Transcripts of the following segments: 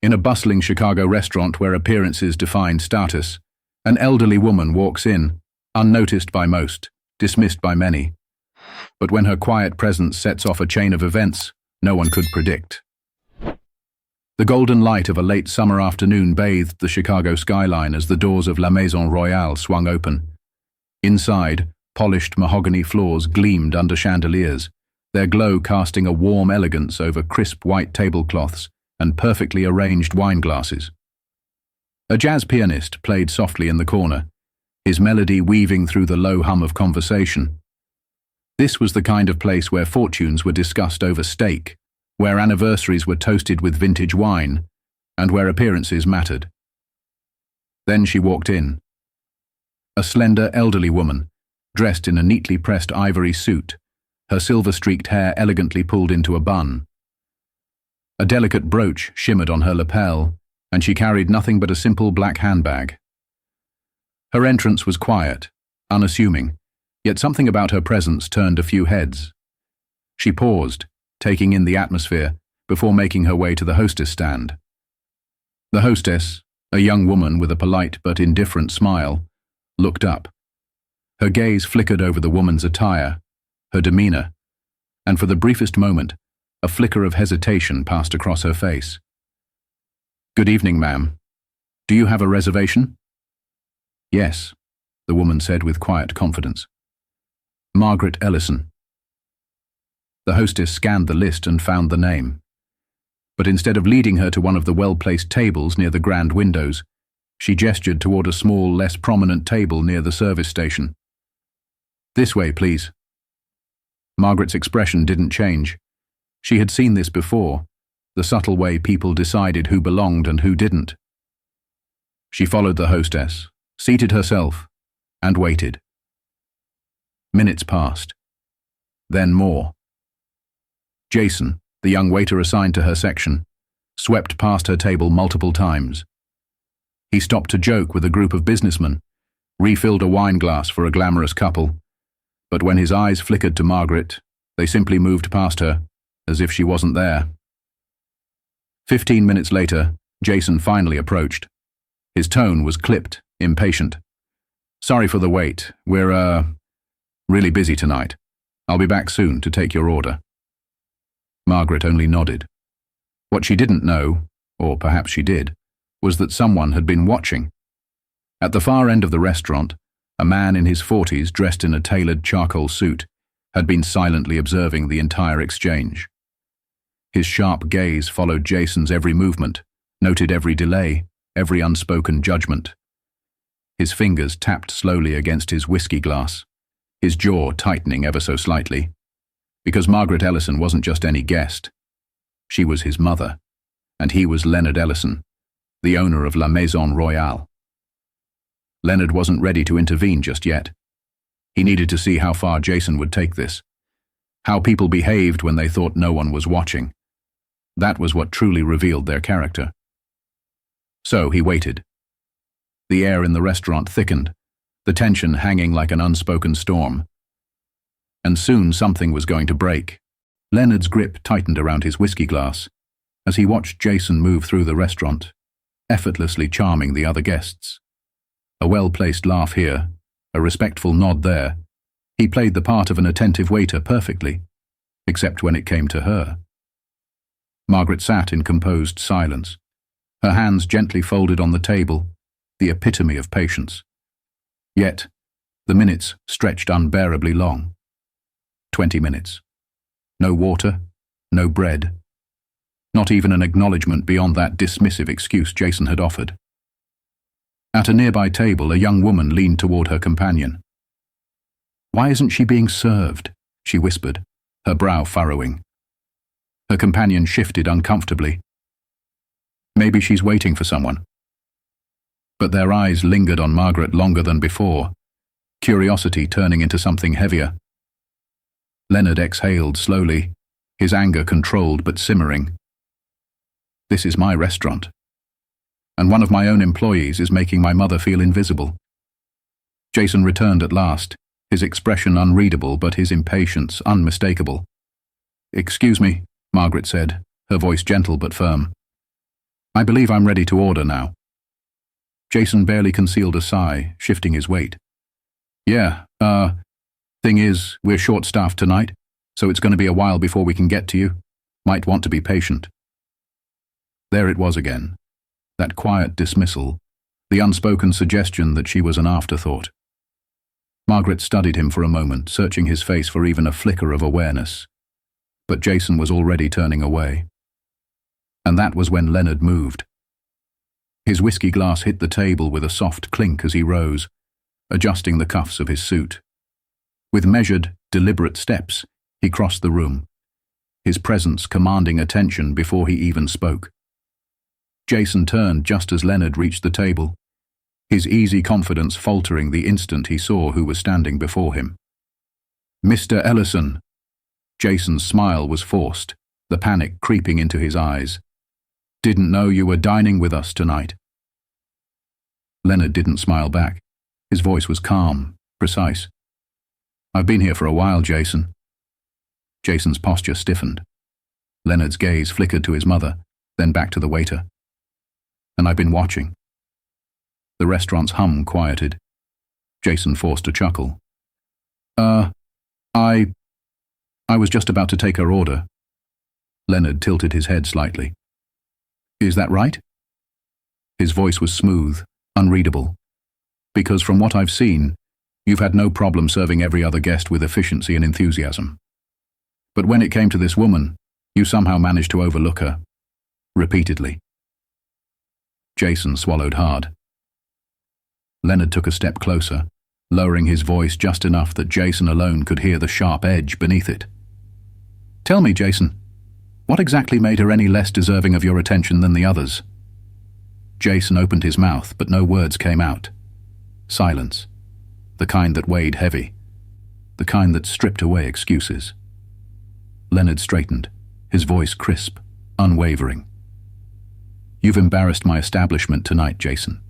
In a bustling Chicago restaurant where appearances defined status, an elderly woman walks in, unnoticed by most, dismissed by many. But when her quiet presence sets off a chain of events no one could predict. The golden light of a late summer afternoon bathed the Chicago skyline as the doors of La Maison Royale swung open. Inside, polished mahogany floors gleamed under chandeliers, their glow casting a warm elegance over crisp white tablecloths and perfectly arranged wine glasses. A jazz pianist played softly in the corner, his melody weaving through the low hum of conversation. This was the kind of place where fortunes were discussed over steak, where anniversaries were toasted with vintage wine, and where appearances mattered. Then she walked in. A slender, elderly woman, dressed in a neatly pressed ivory suit, her silver-streaked hair elegantly pulled into a bun. A delicate brooch shimmered on her lapel, and she carried nothing but a simple black handbag. Her entrance was quiet, unassuming, yet something about her presence turned a few heads. She paused, taking in the atmosphere, before making her way to the hostess stand. The hostess, a young woman with a polite but indifferent smile, looked up. Her gaze flickered over the woman's attire, her demeanor, and for the briefest moment, a flicker of hesitation passed across her face. "Good evening, ma'am. Do you have a reservation?" "Yes," the woman said with quiet confidence. "Margaret Ellison." The hostess scanned the list and found the name. But instead of leading her to one of the well-placed tables near the grand windows, she gestured toward a small, less prominent table near the service station. "This way, please." Margaret's expression didn't change. She had seen this before, the subtle way people decided who belonged and who didn't. She followed the hostess, seated herself, and waited. Minutes passed. Then more. Jason, the young waiter assigned to her section, swept past her table multiple times. He stopped to joke with a group of businessmen, refilled a wine glass for a glamorous couple, but when his eyes flickered to Margaret, they simply moved past her, as if she wasn't there. 15 minutes later, Jason finally approached. His tone was clipped, impatient. "Sorry for the wait. We're, really busy tonight. I'll be back soon to take your order." Margaret only nodded. What she didn't know, or perhaps she did, was that someone had been watching. At the far end of the restaurant, a man in his 40s dressed in a tailored charcoal suit had been silently observing the entire exchange. His sharp gaze followed Jason's every movement, noted every delay, every unspoken judgment. His fingers tapped slowly against his whiskey glass, his jaw tightening ever so slightly. Because Margaret Ellison wasn't just any guest. She was his mother, and he was Leonard Ellison, the owner of La Maison Royale. Leonard wasn't ready to intervene just yet. He needed to see how far Jason would take this, how people behaved when they thought no one was watching. That was what truly revealed their character. So he waited. The air in the restaurant thickened, the tension hanging like an unspoken storm. And soon something was going to break. Leonard's grip tightened around his whiskey glass as he watched Jason move through the restaurant, effortlessly charming the other guests. A well-placed laugh here, a respectful nod there. He played the part of an attentive waiter perfectly, except when it came to her. Margaret sat in composed silence, her hands gently folded on the table, the epitome of patience. Yet, the minutes stretched unbearably long. 20 minutes. No water, no bread. Not even an acknowledgement beyond that dismissive excuse Jason had offered. At a nearby table, a young woman leaned toward her companion. "Why isn't she being served?" she whispered, her brow furrowing. Her companion shifted uncomfortably. "Maybe she's waiting for someone." But their eyes lingered on Margaret longer than before, curiosity turning into something heavier. Leonard exhaled slowly, his anger controlled but simmering. "This is my restaurant, and one of my own employees is making my mother feel invisible." Jason returned at last, his expression unreadable but his impatience unmistakable. "Excuse me," Margaret said, her voice gentle but firm. I believe I'm ready to order now. Jason barely concealed a sigh, shifting his weight. Yeah, thing is, we're short-staffed tonight, so it's going to be a while before we can get to you. Might want to be patient. There it was again. That quiet dismissal, the unspoken suggestion that she was an afterthought. Margaret studied him for a moment, searching his face for even a flicker of awareness. But Jason was already turning away. And that was when Leonard moved. His whiskey glass hit the table with a soft clink as he rose, adjusting the cuffs of his suit. With measured, deliberate steps, he crossed the room, his presence commanding attention before he even spoke. Jason turned just as Leonard reached the table, his easy confidence faltering the instant he saw who was standing before him. Mr. Ellison. Jason's smile was forced, the panic creeping into his eyes. Didn't know you were dining with us tonight. Leonard didn't smile back. His voice was calm, precise. I've been here for a while, Jason. Jason's posture stiffened. Leonard's gaze flickered to his mother, then back to the waiter. And I've been watching. The restaurant's hum quieted. Jason forced a chuckle. I was just about to take her order. Leonard tilted his head slightly. Is that right? His voice was smooth, unreadable. Because from what I've seen, you've had no problem serving every other guest with efficiency and enthusiasm. But when it came to this woman, you somehow managed to overlook her. Repeatedly. Jason swallowed hard. Leonard took a step closer, lowering his voice just enough that Jason alone could hear the sharp edge beneath it. Tell me, Jason, what exactly made her any less deserving of your attention than the others? Jason opened his mouth, but no words came out. Silence. The kind that weighed heavy. The kind that stripped away excuses. Leonard straightened, his voice crisp, unwavering. You've embarrassed my establishment tonight, Jason.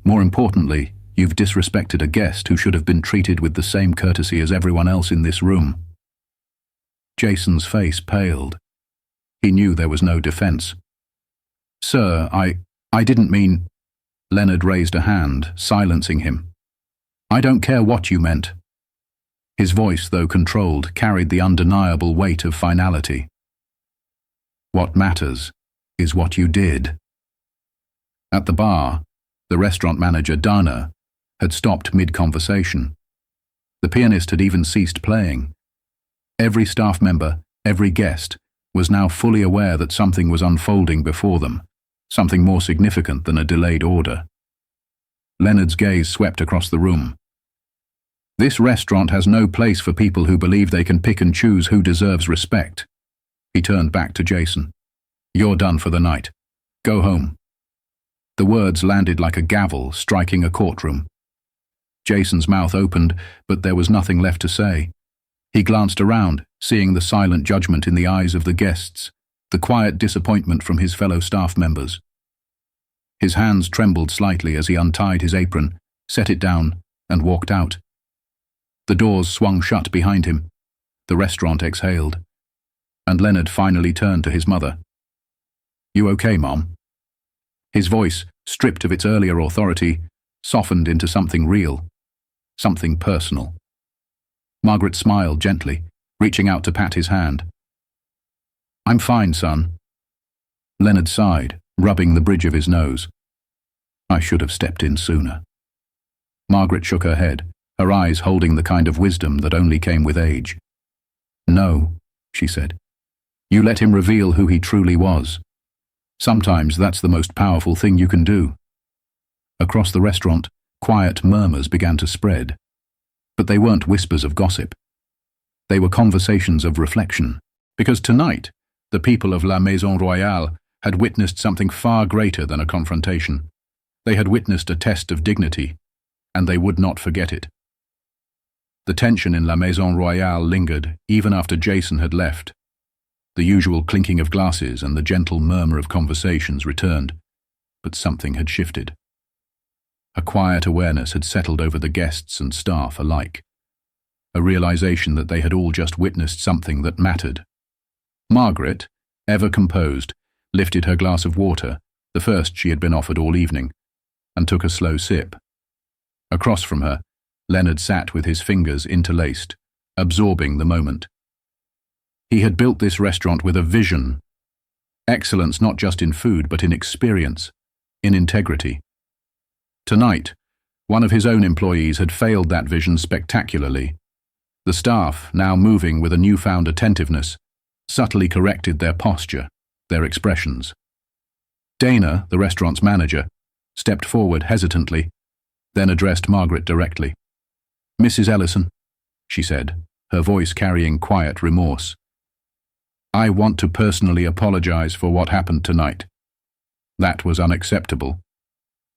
More importantly, you've disrespected a guest who should have been treated with the same courtesy as everyone else in this room. Jason's face paled. He knew there was no defense. Sir, I didn't mean... Leonard raised a hand, silencing him. I don't care what you meant. His voice, though controlled, carried the undeniable weight of finality. What matters is what you did. At the bar, the restaurant manager, Dana, had stopped mid-conversation. The pianist had even ceased playing. Every staff member, every guest, was now fully aware that something was unfolding before them, something more significant than a delayed order. Leonard's gaze swept across the room. This restaurant has no place for people who believe they can pick and choose who deserves respect. He turned back to Jason. You're done for the night. Go home. The words landed like a gavel striking a courtroom. Jason's mouth opened, but there was nothing left to say. He glanced around, seeing the silent judgment in the eyes of the guests, the quiet disappointment from his fellow staff members. His hands trembled slightly as he untied his apron, set it down, and walked out. The doors swung shut behind him. The restaurant exhaled. And Leonard finally turned to his mother. You okay, Mom? His voice, stripped of its earlier authority, softened into something real, something personal. Margaret smiled gently, reaching out to pat his hand. I'm fine, son. Leonard sighed, rubbing the bridge of his nose. I should have stepped in sooner. Margaret shook her head, her eyes holding the kind of wisdom that only came with age. No, she said. You let him reveal who he truly was. Sometimes that's the most powerful thing you can do. Across the restaurant, quiet murmurs began to spread. But they weren't whispers of gossip. They were conversations of reflection. Because tonight, the people of La Maison Royale had witnessed something far greater than a confrontation. They had witnessed a test of dignity, and they would not forget it. The tension in La Maison Royale lingered even after Jason had left. The usual clinking of glasses and the gentle murmur of conversations returned, but something had shifted. A quiet awareness had settled over the guests and staff alike. A realization that they had all just witnessed something that mattered. Margaret, ever composed, lifted her glass of water, the first she had been offered all evening, and took a slow sip. Across from her, Leonard sat with his fingers interlaced, absorbing the moment. He had built this restaurant with a vision. Excellence not just in food, but in experience, in integrity. Tonight, one of his own employees had failed that vision spectacularly. The staff, now moving with a newfound attentiveness, subtly corrected their posture, their expressions. Dana, the restaurant's manager, stepped forward hesitantly, then addressed Margaret directly. "Mrs. Ellison," she said, her voice carrying quiet remorse, "I want to personally apologize for what happened tonight. That was unacceptable."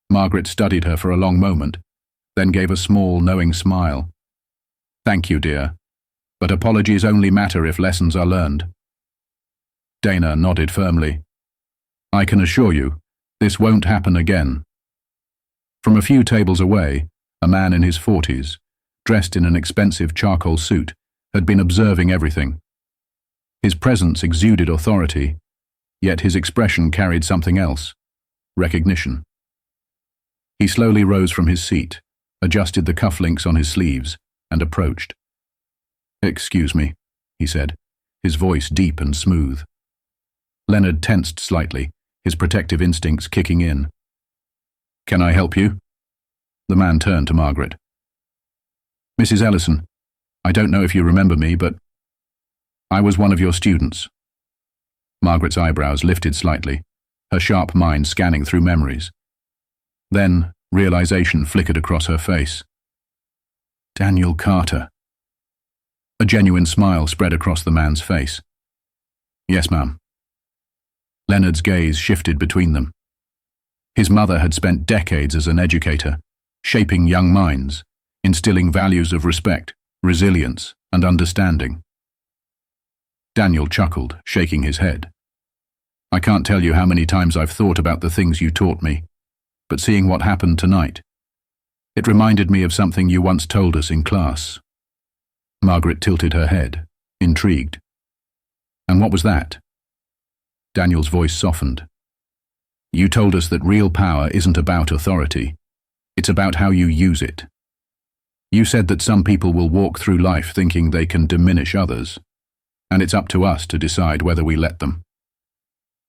Margaret studied her for a long moment, then gave a small, knowing smile. "Thank you, dear, but apologies only matter if lessons are learned." Dana nodded firmly. "I can assure you, this won't happen again." From a few tables away, a man in his 40s, dressed in an expensive charcoal suit, had been observing everything. His presence exuded authority, yet his expression carried something else: recognition. He slowly rose from his seat, adjusted the cufflinks on his sleeves, and approached. "Excuse me," he said, his voice deep and smooth. Leonard tensed slightly, his protective instincts kicking in. "Can I help you?" The man turned to Margaret. "Mrs. Ellison, I don't know if you remember me, but I was one of your students." Margaret's eyebrows lifted slightly, her sharp mind scanning through memories. Then, realization flickered across her face. Daniel Carter. A genuine smile spread across the man's face. "Yes, ma'am." Leonard's gaze shifted between them. His mother had spent decades as an educator, shaping young minds, instilling values of respect, resilience, and understanding. Daniel chuckled, shaking his head. "I can't tell you how many times I've thought about the things you taught me, but seeing what happened tonight, it reminded me of something you once told us in class." Margaret tilted her head, intrigued. "And what was that?" Daniel's voice softened. "You told us that real power isn't about authority. It's about how you use it. You said that some people will walk through life thinking they can diminish others, and it's up to us to decide whether we let them."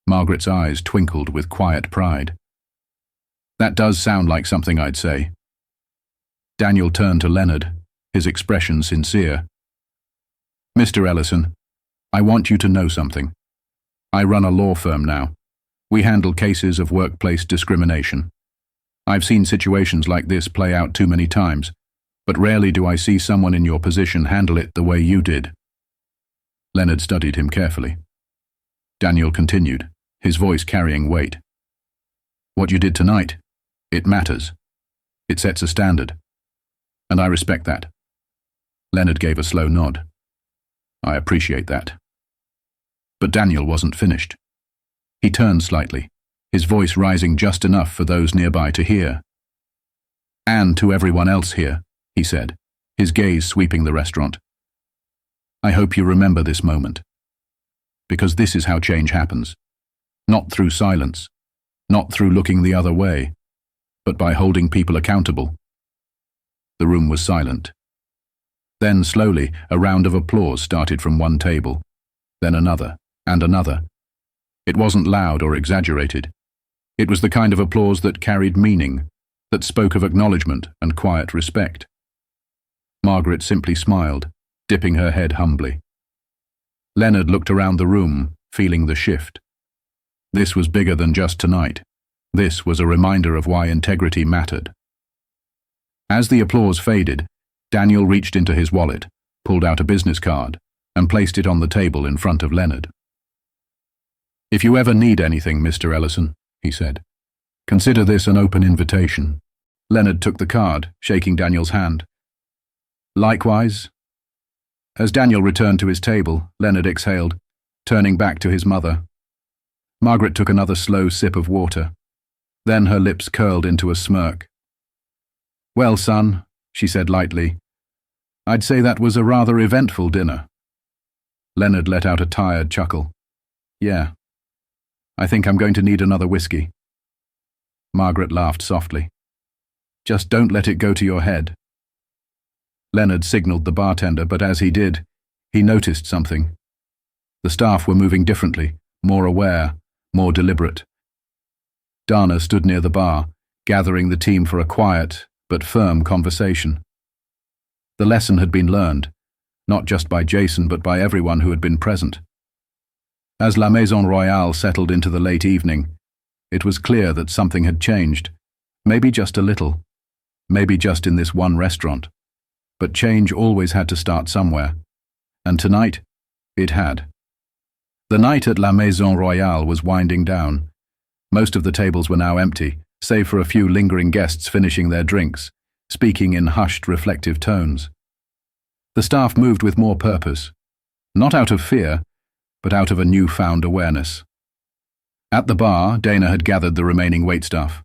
Margaret's eyes twinkled with quiet pride. "That does sound like something I'd say." Daniel turned to Leonard, his expression sincere. "Mr. Ellison, I want you to know something. I run a law firm now. We handle cases of workplace discrimination. I've seen situations like this play out too many times, but rarely do I see someone in your position handle it the way you did." Leonard studied him carefully. Daniel continued, his voice carrying weight. "What you did tonight, it matters. It sets a standard. And I respect that." Leonard gave a slow nod. "I appreciate that." But Daniel wasn't finished. He turned slightly, his voice rising just enough for those nearby to hear. "And to everyone else here," he said, his gaze sweeping the restaurant. "I hope you remember this moment. Because this is how change happens. Not through silence, not through looking the other way, but by holding people accountable." The room was silent. Then, slowly, a round of applause started from one table, then another, and another. It wasn't loud or exaggerated. It was the kind of applause that carried meaning, that spoke of acknowledgement and quiet respect. Margaret simply smiled, dipping her head humbly. Leonard looked around the room, feeling the shift. This was bigger than just tonight. This was a reminder of why integrity mattered. As the applause faded, Daniel reached into his wallet, pulled out a business card, and placed it on the table in front of Leonard. "If you ever need anything, Mr. Ellison," he said, "consider this an open invitation." Leonard took the card, shaking Daniel's hand. "Likewise." As Daniel returned to his table, Leonard exhaled, turning back to his mother. Margaret took another slow sip of water. Then her lips curled into a smirk. "Well, son," she said lightly, "I'd say that was a rather eventful dinner." Leonard let out a tired chuckle. "Yeah. I think I'm going to need another whiskey." Margaret laughed softly. Just don't let it go to your head. Leonard signaled the bartender, but as he did, he noticed something. The staff were moving differently, more aware, more deliberate. Dana stood near the bar, gathering the team for a quiet but firm conversation. The lesson had been learned, not just by Jason but by everyone who had been present. As La Maison Royale settled into the late evening, it was clear that something had changed, maybe just a little, maybe just in this one restaurant. But change always had to start somewhere, and tonight, it had. The night at La Maison Royale was winding down. Most of the tables were now empty, save for a few lingering guests finishing their drinks, speaking in hushed, reflective tones. The staff moved with more purpose, not out of fear, but out of a newfound awareness. At the bar, Dana had gathered the remaining waitstaff.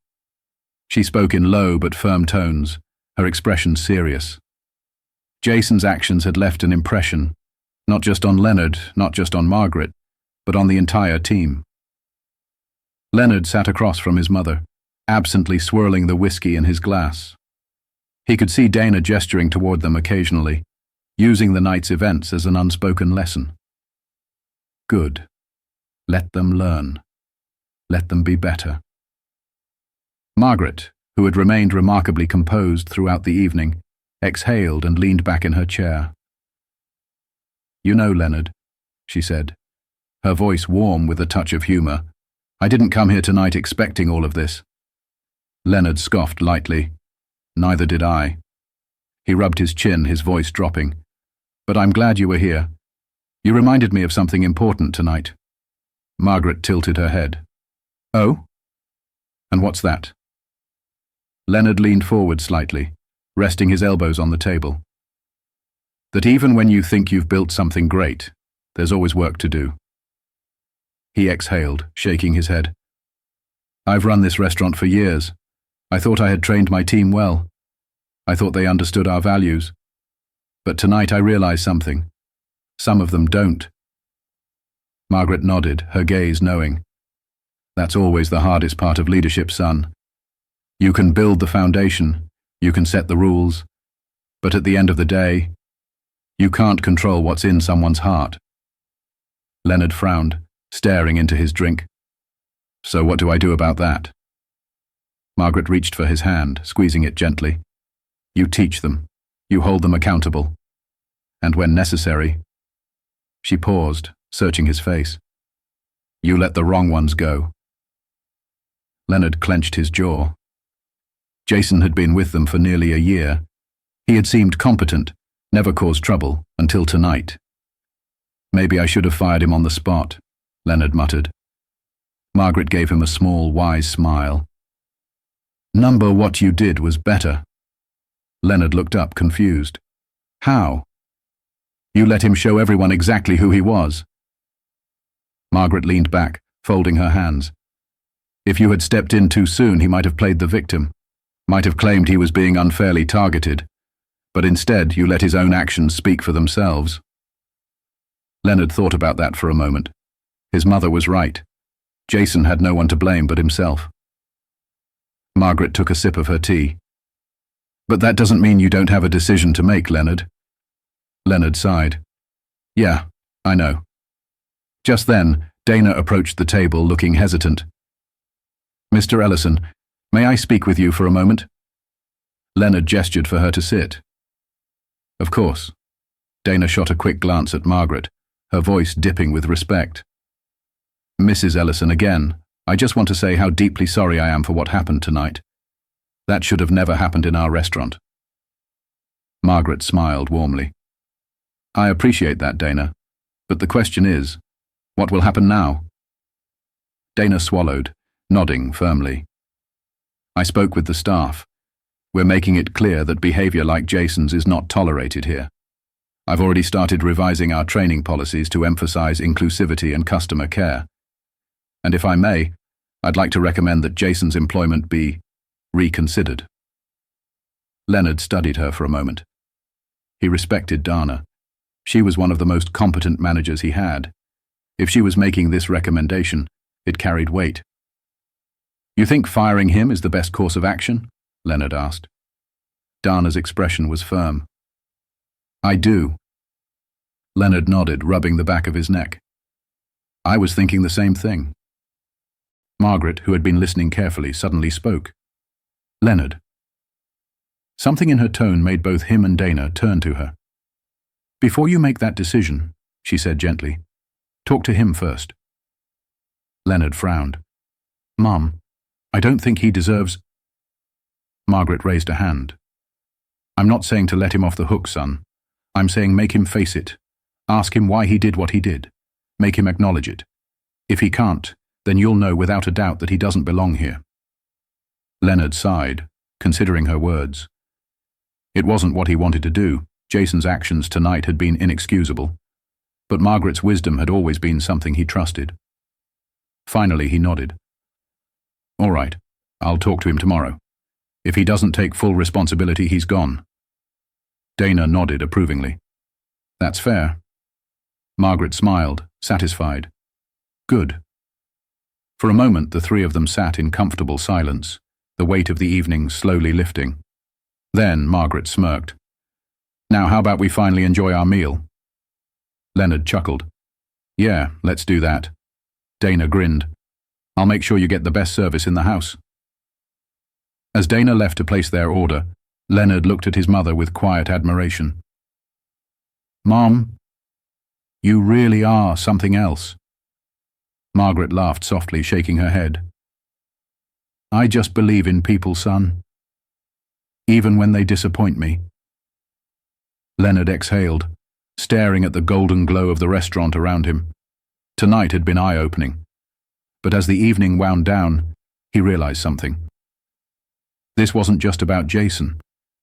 She spoke in low but firm tones, her expression serious. Jason's actions had left an impression, not just on Leonard, not just on Margaret, but on the entire team. Leonard sat across from his mother, absently swirling the whiskey in his glass. He could see Dana gesturing toward them occasionally, using the night's events as an unspoken lesson. Good. Let them learn. Let them be better. Margaret, who had remained remarkably composed throughout the evening, exhaled and leaned back in her chair. You know, Leonard, she said, her voice warm with a touch of humor, I didn't come here tonight expecting all of this. Leonard scoffed lightly. Neither did I. He rubbed his chin, his voice dropping. But I'm glad you were here. You reminded me of something important tonight. Margaret tilted her head. Oh? And what's that? Leonard leaned forward slightly, resting his elbows on the table. That even when you think you've built something great, there's always work to do. He exhaled, shaking his head. I've run this restaurant for years. I thought I had trained my team well. I thought they understood our values. But tonight I realized something. Some of them don't. Margaret nodded, her gaze knowing. That's always the hardest part of leadership, son. You can build the foundation, you can set the rules, but at the end of the day, you can't control what's in someone's heart. Leonard frowned, staring into his drink. So what do I do about that? Margaret reached for his hand, squeezing it gently. You teach them. You hold them accountable. And when necessary... She paused, searching his face. You let the wrong ones go. Leonard clenched his jaw. Jason had been with them for nearly a year. He had seemed competent, never caused trouble, until tonight. Maybe I should have fired him on the spot, Leonard muttered. Margaret gave him a small, wise smile. Number what you did was better. Leonard looked up, confused. How? You let him show everyone exactly who he was. Margaret leaned back, folding her hands. If you had stepped in too soon, he might have played the victim, might have claimed he was being unfairly targeted, but instead you let his own actions speak for themselves. Leonard thought about that for a moment. His mother was right. Jason had no one to blame but himself. Margaret took a sip of her tea. But that doesn't mean you don't have a decision to make, Leonard. Leonard sighed. Yeah, I know. Just then, Dana approached the table looking hesitant. Mr. Ellison, may I speak with you for a moment? Leonard gestured for her to sit. Of course. Dana shot a quick glance at Margaret, her voice dipping with respect. Mrs. Ellison, again, I just want to say how deeply sorry I am for what happened tonight. That should have never happened in our restaurant. Margaret smiled warmly. I appreciate that, Dana, but the question is, what will happen now? Dana swallowed, nodding firmly. I spoke with the staff. We're making it clear that behavior like Jason's is not tolerated here. I've already started revising our training policies to emphasize inclusivity and customer care. And if I may, I'd like to recommend that Jason's employment be reconsidered. Leonard studied her for a moment. He respected Dana. She was one of the most competent managers he had. If she was making this recommendation, it carried weight. You think firing him is the best course of action? Leonard asked. Dana's expression was firm. I do. Leonard nodded, rubbing the back of his neck. I was thinking the same thing. Margaret, who had been listening carefully, suddenly spoke. Leonard. Something in her tone made both him and Dana turn to her. Before you make that decision, she said gently, talk to him first. Leonard frowned. Mum, I don't think he deserves... Margaret raised a hand. I'm not saying to let him off the hook, son. I'm saying make him face it. Ask him why he did what he did. Make him acknowledge it. If he can't, then you'll know without a doubt that he doesn't belong here. Leonard sighed, considering her words. It wasn't what he wanted to do. Jason's actions tonight had been inexcusable. But Margaret's wisdom had always been something he trusted. Finally, he nodded. All right, I'll talk to him tomorrow. If he doesn't take full responsibility, he's gone. Dana nodded approvingly. That's fair. Margaret smiled, satisfied. Good. For a moment, the three of them sat in comfortable silence, the weight of the evening slowly lifting. Then Margaret smirked. Now how about we finally enjoy our meal? Leonard chuckled. Yeah, let's do that. Dana grinned. I'll make sure you get the best service in the house. As Dana left to place their order, Leonard looked at his mother with quiet admiration. Mom, you really are something else. Margaret laughed softly, shaking her head. I just believe in people, son. Even when they disappoint me. Leonard exhaled, staring at the golden glow of the restaurant around him. Tonight had been eye-opening. But as the evening wound down, he realized something. This wasn't just about Jason.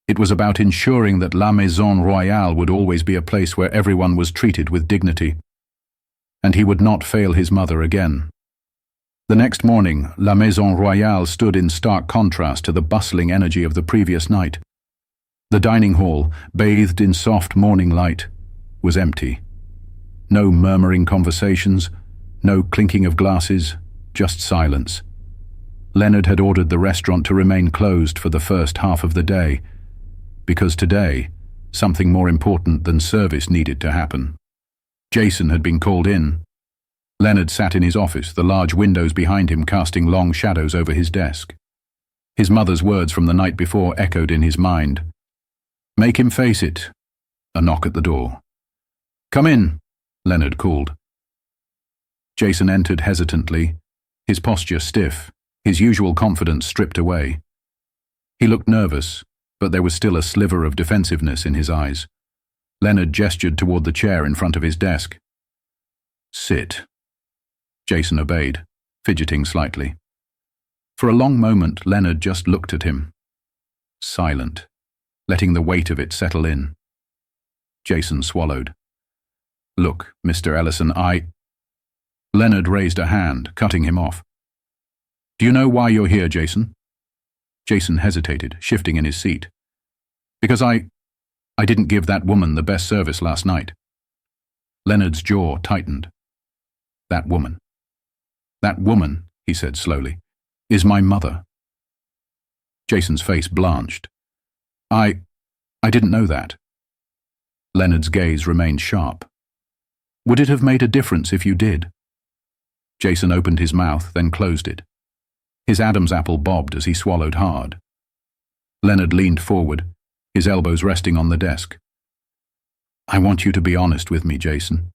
It was about ensuring that La Maison Royale would always be a place where everyone was treated with dignity. And he would not fail his mother again. The next morning, La Maison Royale stood in stark contrast to the bustling energy of the previous night. The dining hall, bathed in soft morning light, was empty. No murmuring conversations, no clinking of glasses, just silence. Leonard had ordered the restaurant to remain closed for the first half of the day, because today, something more important than service needed to happen. Jason had been called in. Leonard sat in his office, the large windows behind him casting long shadows over his desk. His mother's words from the night before echoed in his mind. Make him face it. A knock at the door. Come in, Leonard called. Jason entered hesitantly, his posture stiff, his usual confidence stripped away. He looked nervous, but there was still a sliver of defensiveness in his eyes. Leonard gestured toward the chair in front of his desk. Sit. Jason obeyed, fidgeting slightly. For a long moment, Leonard just looked at him. Silent, letting the weight of it settle in. Jason swallowed. Look, Mr. Ellison, Leonard raised a hand, cutting him off. Do you know why you're here, Jason? Jason hesitated, shifting in his seat. Because I didn't give that woman the best service last night. Leonard's jaw tightened. That woman. That woman, he said slowly, is my mother. Jason's face blanched. I didn't know that. Leonard's gaze remained sharp. Would it have made a difference if you did? Jason opened his mouth, then closed it. His Adam's apple bobbed as he swallowed hard. Leonard leaned forward, his elbows resting on the desk. I want you to be honest with me, Jason.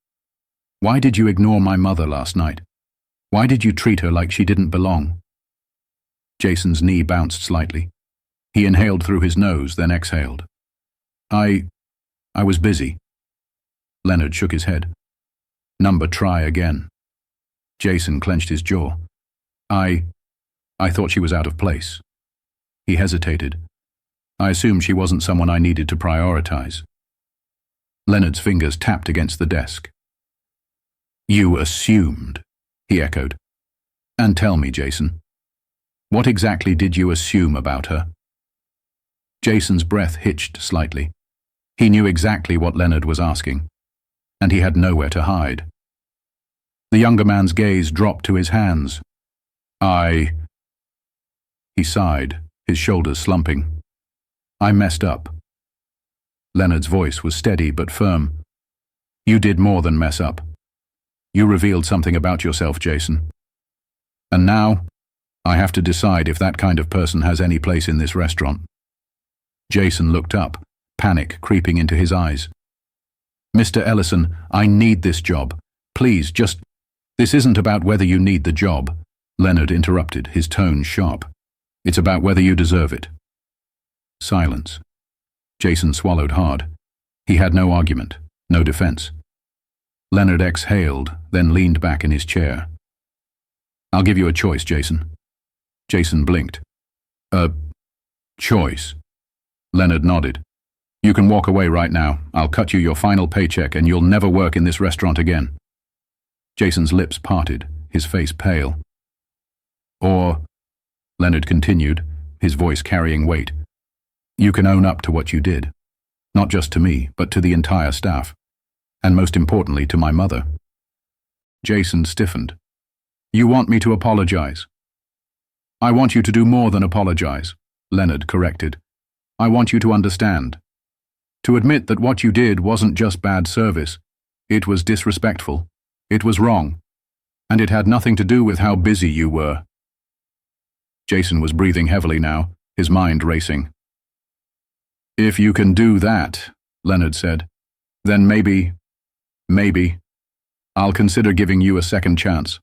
Why did you ignore my mother last night? Why did you treat her like she didn't belong? Jason's knee bounced slightly. He inhaled through his nose, then exhaled. I was busy. Leonard shook his head. Number, try again. Jason clenched his jaw. I thought she was out of place. He hesitated. I assumed she wasn't someone I needed to prioritize. Leonard's fingers tapped against the desk. You assumed, he echoed. And tell me, Jason, what exactly did you assume about her? Jason's breath hitched slightly. He knew exactly what Leonard was asking, and he had nowhere to hide. The younger man's gaze dropped to his hands. He sighed, his shoulders slumping. I messed up. Leonard's voice was steady but firm. You did more than mess up. You revealed something about yourself, Jason. And now, I have to decide if that kind of person has any place in this restaurant. Jason looked up, panic creeping into his eyes. Mr. Ellison, I need this job. Please, just... This isn't about whether you need the job, Leonard interrupted, his tone sharp. It's about whether you deserve it. Silence. Jason swallowed hard. He had no argument, no defense. Leonard exhaled, then leaned back in his chair. I'll give you a choice, Jason. Jason blinked. A choice? Leonard nodded. You can walk away right now. I'll cut you your final paycheck and you'll never work in this restaurant again. Jason's lips parted, his face pale. Or, Leonard continued, his voice carrying weight, you can own up to what you did. Not just to me, but to the entire staff. And most importantly, to my mother. Jason stiffened. You want me to apologize? I want you to do more than apologize, Leonard corrected. I want you to understand. To admit that what you did wasn't just bad service. It was disrespectful. It was wrong. And it had nothing to do with how busy you were. Jason was breathing heavily now, his mind racing. If you can do that, Leonard said, then maybe, I'll consider giving you a second chance.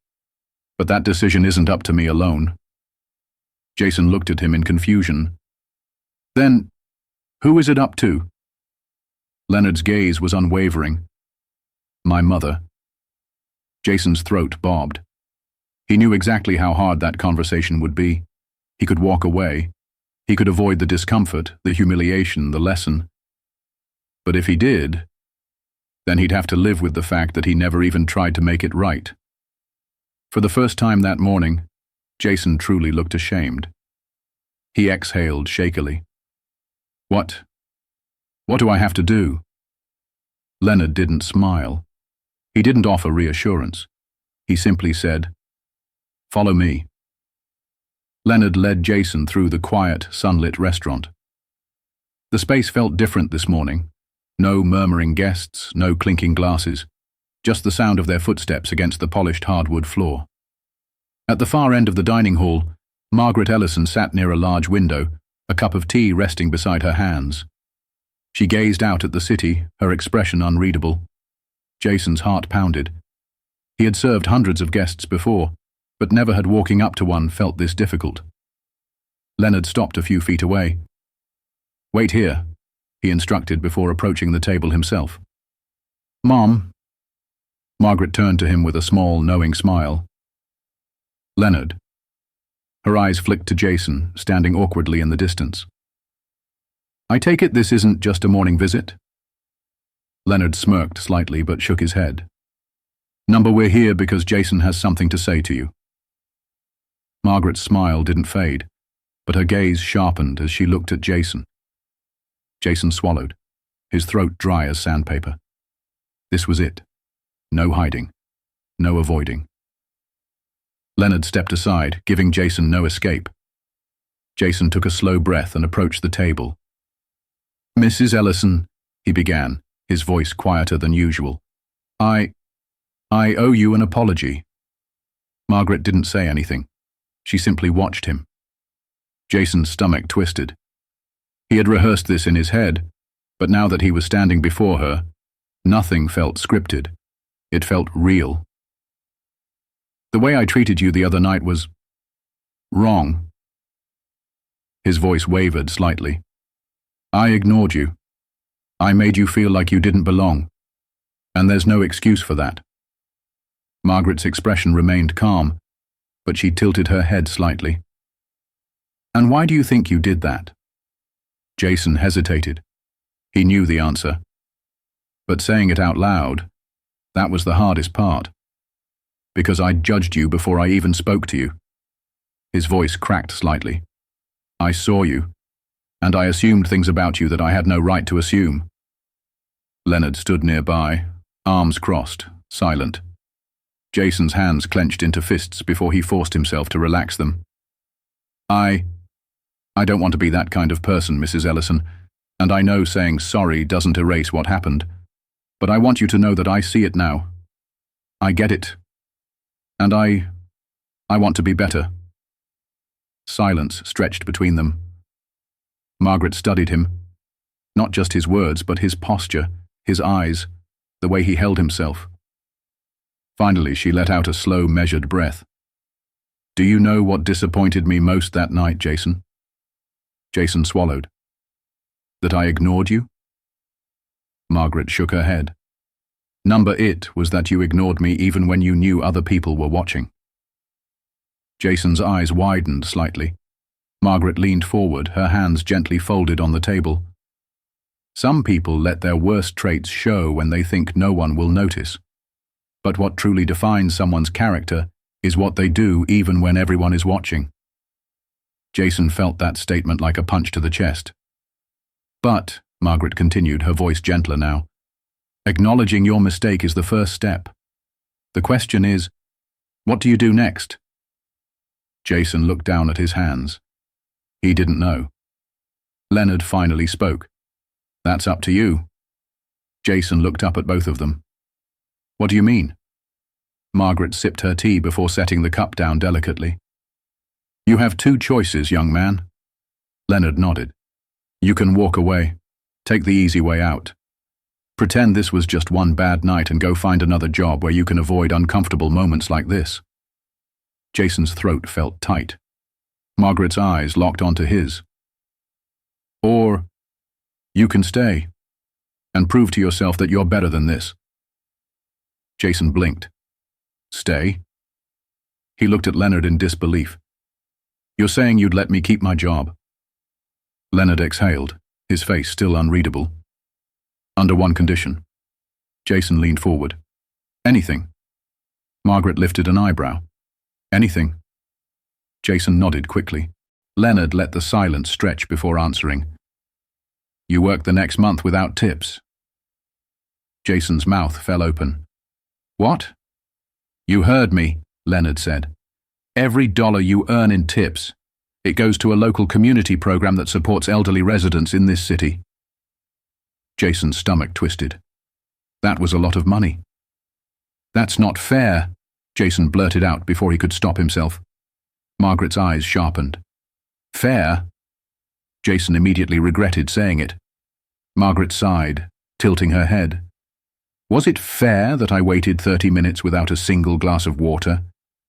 But that decision isn't up to me alone. Jason looked at him in confusion. Then, who is it up to? Leonard's gaze was unwavering. My mother. Jason's throat bobbed. He knew exactly how hard that conversation would be. He could walk away. He could avoid the discomfort, the humiliation, the lesson. But if he did, then he'd have to live with the fact that he never even tried to make it right. For the first time that morning, Jason truly looked ashamed. He exhaled shakily. What do I have to do? Leonard didn't smile. He didn't offer reassurance. He simply said, follow me. Leonard led Jason through the quiet, sunlit restaurant. The space felt different this morning. No murmuring guests, no clinking glasses, just the sound of their footsteps against the polished hardwood floor. At the far end of the dining hall, Margaret Ellison sat near a large window, a cup of tea resting beside her hands. She gazed out at the city, her expression unreadable. Jason's heart pounded. He had served hundreds of guests before, but never had walking up to one felt this difficult. Leonard stopped a few feet away. Wait here, he instructed before approaching the table himself. Mom. Margaret turned to him with a small, knowing smile. Leonard. Her eyes flicked to Jason, standing awkwardly in the distance. I take it this isn't just a morning visit? Leonard smirked slightly but shook his head. Number, we're here because Jason has something to say to you. Margaret's smile didn't fade, but her gaze sharpened as she looked at Jason. Jason swallowed, his throat dry as sandpaper. This was it. No hiding. No avoiding. Leonard stepped aside, giving Jason no escape. Jason took a slow breath and approached the table. Mrs. Ellison, he began, his voice quieter than usual. I owe you an apology. Margaret didn't say anything. She simply watched him. Jason's stomach twisted. He had rehearsed this in his head, but now that he was standing before her, nothing felt scripted. It felt real. The way I treated you the other night was wrong. His voice wavered slightly. I ignored you. I made you feel like you didn't belong. And there's no excuse for that. Margaret's expression remained calm, but she tilted her head slightly. And why do you think you did that? Jason hesitated. He knew the answer. But saying it out loud, that was the hardest part. Because I judged you before I even spoke to you. His voice cracked slightly. I saw you, and I assumed things about you that I had no right to assume. Leonard stood nearby, arms crossed, silent. Jason's hands clenched into fists before he forced himself to relax them. I don't want to be that kind of person, Mrs. Ellison, and I know saying sorry doesn't erase what happened, but I want you to know that I see it now. I get it. And I want to be better. Silence stretched between them. Margaret studied him. Not just his words, but his posture, his eyes, the way he held himself. Finally, she let out a slow, measured breath. Do you know what disappointed me most that night, Jason? Jason swallowed. That I ignored you? Margaret shook her head. Number it was that you ignored me even when you knew other people were watching. Jason's eyes widened slightly. Margaret leaned forward, her hands gently folded on the table. Some people let their worst traits show when they think no one will notice. But what truly defines someone's character is what they do even when everyone is watching. Jason felt that statement like a punch to the chest. But, Margaret continued, her voice gentler now, acknowledging your mistake is the first step. The question is, what do you do next? Jason looked down at his hands. He didn't know. Leonard finally spoke. That's up to you. Jason looked up at both of them. What do you mean? Margaret sipped her tea before setting the cup down delicately. You have two choices, young man. Leonard nodded. You can walk away. Take the easy way out. Pretend this was just one bad night and go find another job where you can avoid uncomfortable moments like this. Jason's throat felt tight. Margaret's eyes locked onto his. Or you can stay and prove to yourself that you're better than this. Jason blinked. Stay? He looked at Leonard in disbelief. You're saying you'd let me keep my job? Leonard exhaled, his face still unreadable. Under one condition. Jason leaned forward. Anything. Margaret lifted an eyebrow. Anything. Jason nodded quickly. Leonard let the silence stretch before answering. You work the next month without tips. Jason's mouth fell open. What? You heard me, Leonard said. Every dollar you earn in tips, it goes to a local community program that supports elderly residents in this city. Jason's stomach twisted. That was a lot of money. That's not fair, Jason blurted out before he could stop himself. Margaret's eyes sharpened. Fair? Jason immediately regretted saying it. Margaret sighed, tilting her head. Was it fair that I waited 30 minutes without a single glass of water?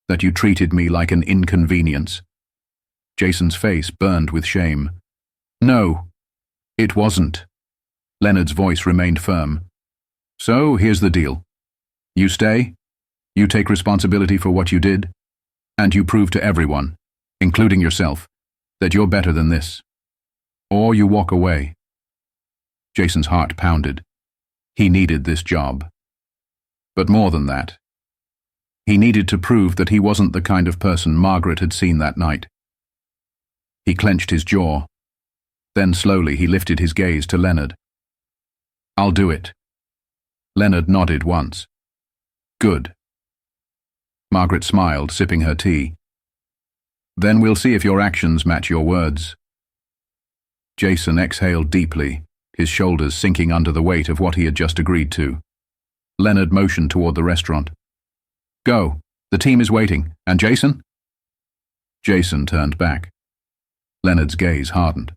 That you treated me like an inconvenience? Jason's face burned with shame. No, it wasn't. Leonard's voice remained firm. So, here's the deal. You stay, you take responsibility for what you did, and you prove to everyone, including yourself, that you're better than this. Or you walk away. Jason's heart pounded. He needed this job. But more than that. He needed to prove that he wasn't the kind of person Margaret had seen that night. He clenched his jaw. Then slowly he lifted his gaze to Leonard. I'll do it. Leonard nodded once. Good. Margaret smiled, sipping her tea. Then we'll see if your actions match your words. Jason exhaled deeply, his shoulders sinking under the weight of what he had just agreed to. Leonard motioned toward the restaurant. Go. The team is waiting. And Jason? Jason turned back. Leonard's gaze hardened.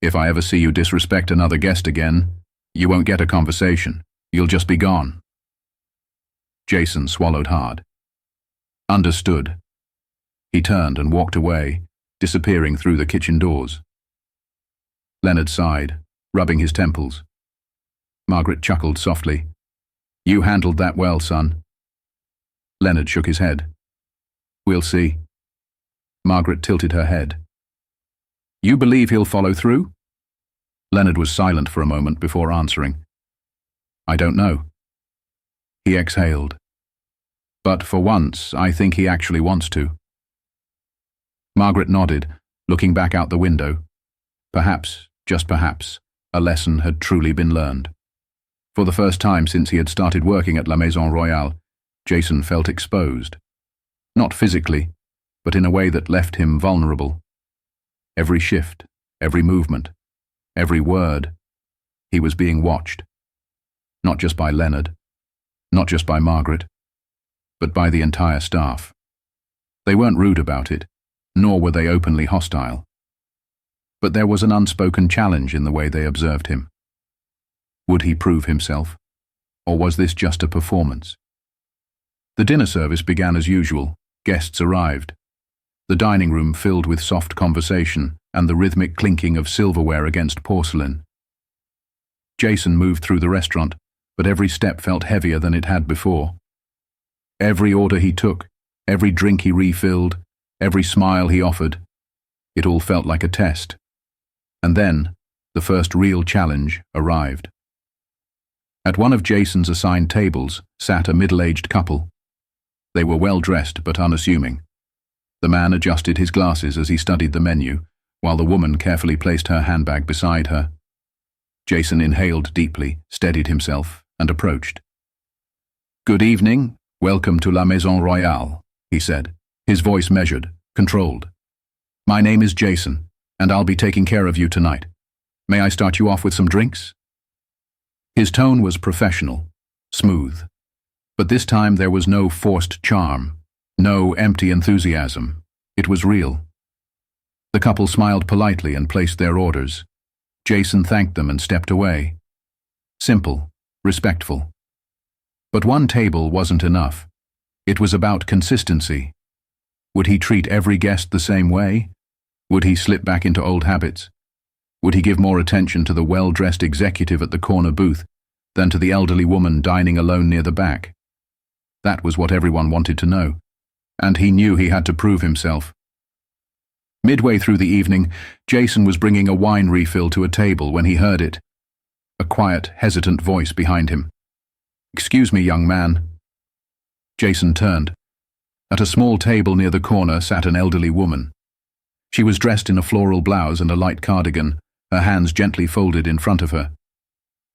If I ever see you disrespect another guest again, you won't get a conversation. You'll just be gone. Jason swallowed hard. Understood. He turned and walked away, disappearing through the kitchen doors. Leonard sighed, rubbing his temples. Margaret chuckled softly. You handled that well, son. Leonard shook his head. We'll see. Margaret tilted her head. You believe he'll follow through? Leonard was silent for a moment before answering. I don't know. He exhaled. But for once, I think he actually wants to. Margaret nodded, looking back out the window. Perhaps, just perhaps, a lesson had truly been learned. For the first time since he had started working at La Maison Royale, Jason felt exposed. Not physically, but in a way that left him vulnerable. Every shift, every movement, every word. He was being watched. Not just by Leonard, not just by Margaret, but by the entire staff. They weren't rude about it, nor were they openly hostile. But there was an unspoken challenge in the way they observed him. Would he prove himself, or was this just a performance? The dinner service began as usual. Guests arrived. The dining room filled with soft conversation and the rhythmic clinking of silverware against porcelain. Jason moved through the restaurant, but every step felt heavier than it had before. Every order he took, every drink he refilled, every smile he offered, it all felt like a test. And then, the first real challenge arrived. At one of Jason's assigned tables sat a middle-aged couple. They were well-dressed but unassuming. The man adjusted his glasses as he studied the menu, while the woman carefully placed her handbag beside her. Jason inhaled deeply, steadied himself, and approached. "Good evening, welcome to La Maison Royale," he said, his voice measured, controlled. "My name is Jason, and I'll be taking care of you tonight. May I start you off with some drinks?" His tone was professional, smooth. But this time there was no forced charm, no empty enthusiasm. It was real. The couple smiled politely and placed their orders. Jason thanked them and stepped away. Simple, respectful. But one table wasn't enough. It was about consistency. Would he treat every guest the same way? Would he slip back into old habits? Would he give more attention to the well-dressed executive at the corner booth than to the elderly woman dining alone near the back? That was what everyone wanted to know, and he knew he had to prove himself. Midway through the evening, Jason was bringing a wine refill to a table when he heard it. A quiet, hesitant voice behind him. "Excuse me, young man." Jason turned. At a small table near the corner sat an elderly woman. She was dressed in a floral blouse and a light cardigan, her hands gently folded in front of her.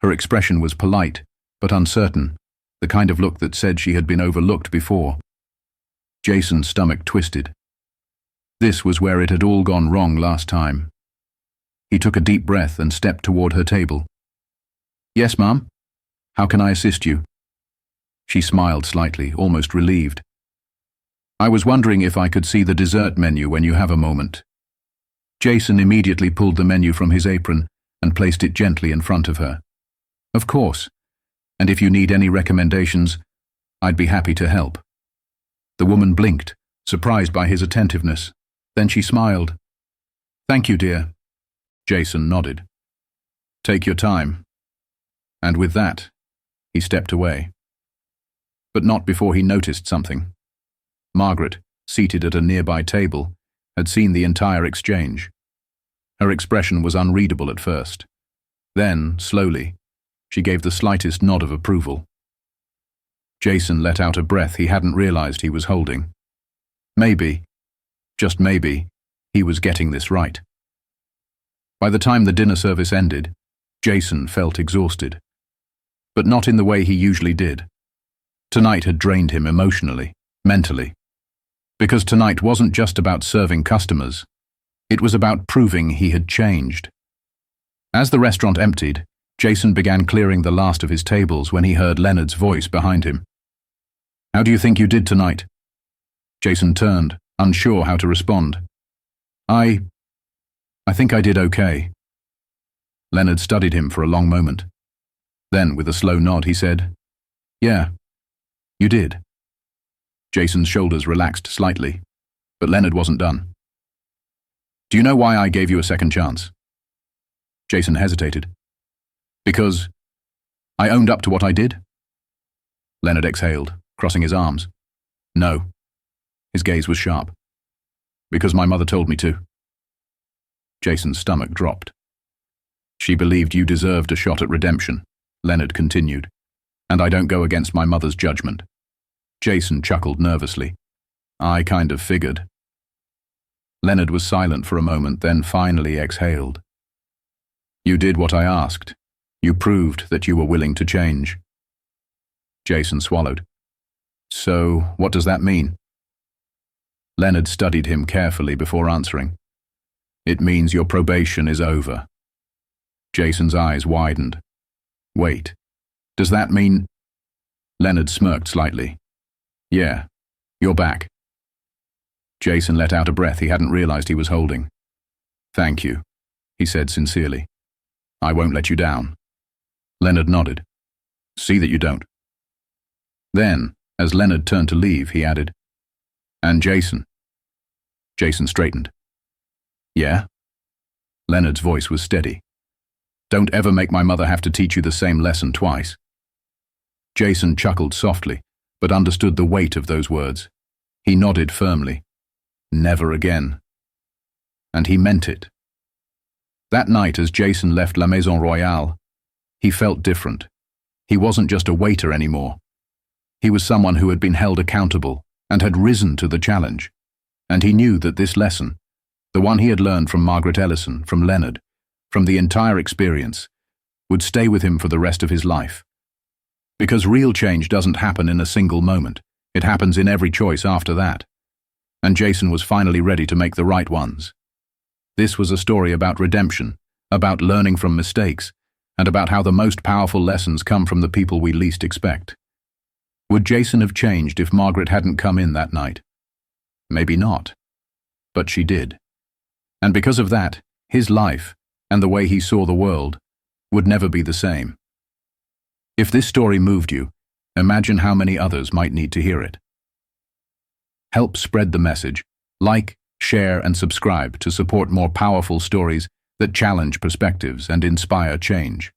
Her expression was polite, but uncertain, the kind of look that said she had been overlooked before. Jason's stomach twisted. This was where it had all gone wrong last time. He took a deep breath and stepped toward her table. "Yes, ma'am? How can I assist you?" She smiled slightly, almost relieved. "I was wondering if I could see the dessert menu when you have a moment." Jason immediately pulled the menu from his apron and placed it gently in front of her. "Of course, and if you need any recommendations, I'd be happy to help." The woman blinked, surprised by his attentiveness. Then she smiled. "Thank you, dear." Jason nodded. "Take your time." And with that, he stepped away. But not before he noticed something. Margaret, seated at a nearby table, had seen the entire exchange. Her expression was unreadable at first. Then, slowly, she gave the slightest nod of approval. Jason let out a breath he hadn't realized he was holding. Maybe, just maybe, he was getting this right. By the time the dinner service ended, Jason felt exhausted. But not in the way he usually did. Tonight had drained him emotionally, mentally. Because tonight wasn't just about serving customers. It was about proving he had changed. As the restaurant emptied, Jason began clearing the last of his tables when he heard Leonard's voice behind him. "How do you think you did tonight?" Jason turned, unsure how to respond. I think I did okay." Leonard studied him for a long moment. Then, with a slow nod, he said, "Yeah, you did." Jason's shoulders relaxed slightly, but Leonard wasn't done. "Do you know why I gave you a second chance?" Jason hesitated. "Because I owned up to what I did?" Leonard exhaled, crossing his arms. "No." His gaze was sharp. "Because my mother told me to." Jason's stomach dropped. "She believed you deserved a shot at redemption," Leonard continued, "and I don't go against my mother's judgment." Jason chuckled nervously. "I kind of figured." Leonard was silent for a moment, then finally exhaled. "You did what I asked. You proved that you were willing to change." Jason swallowed. "So, what does that mean?" Leonard studied him carefully before answering. It means your probation is over. Jason's eyes widened. Wait, does that mean... Leonard smirked slightly. Yeah, you're back. Jason let out a breath he hadn't realized he was holding. Thank you, he said sincerely. I won't let you down. Leonard nodded. See that you don't. Then, as Leonard turned to leave, he added, And Jason. Jason straightened. Yeah? Leonard's voice was steady. Don't ever make my mother have to teach you the same lesson twice. Jason chuckled softly, but understood the weight of those words. He nodded firmly. Never again. And he meant it. That night, as Jason left La Maison Royale, he felt different. He wasn't just a waiter anymore. He was someone who had been held accountable and had risen to the challenge. And he knew that this lesson, the one he had learned from Margaret Ellison, from Leonard, from the entire experience, would stay with him for the rest of his life. Because real change doesn't happen in a single moment. It happens in every choice after that. And Jason was finally ready to make the right ones. This was a story about redemption, about learning from mistakes, and about how the most powerful lessons come from the people we least expect. Would Jason have changed if Margaret hadn't come in that night? Maybe not. But she did. And because of that, his life, and the way he saw the world, would never be the same. If this story moved you, imagine how many others might need to hear it. Help spread the message. Like, share, and subscribe to support more powerful stories that challenge perspectives and inspire change.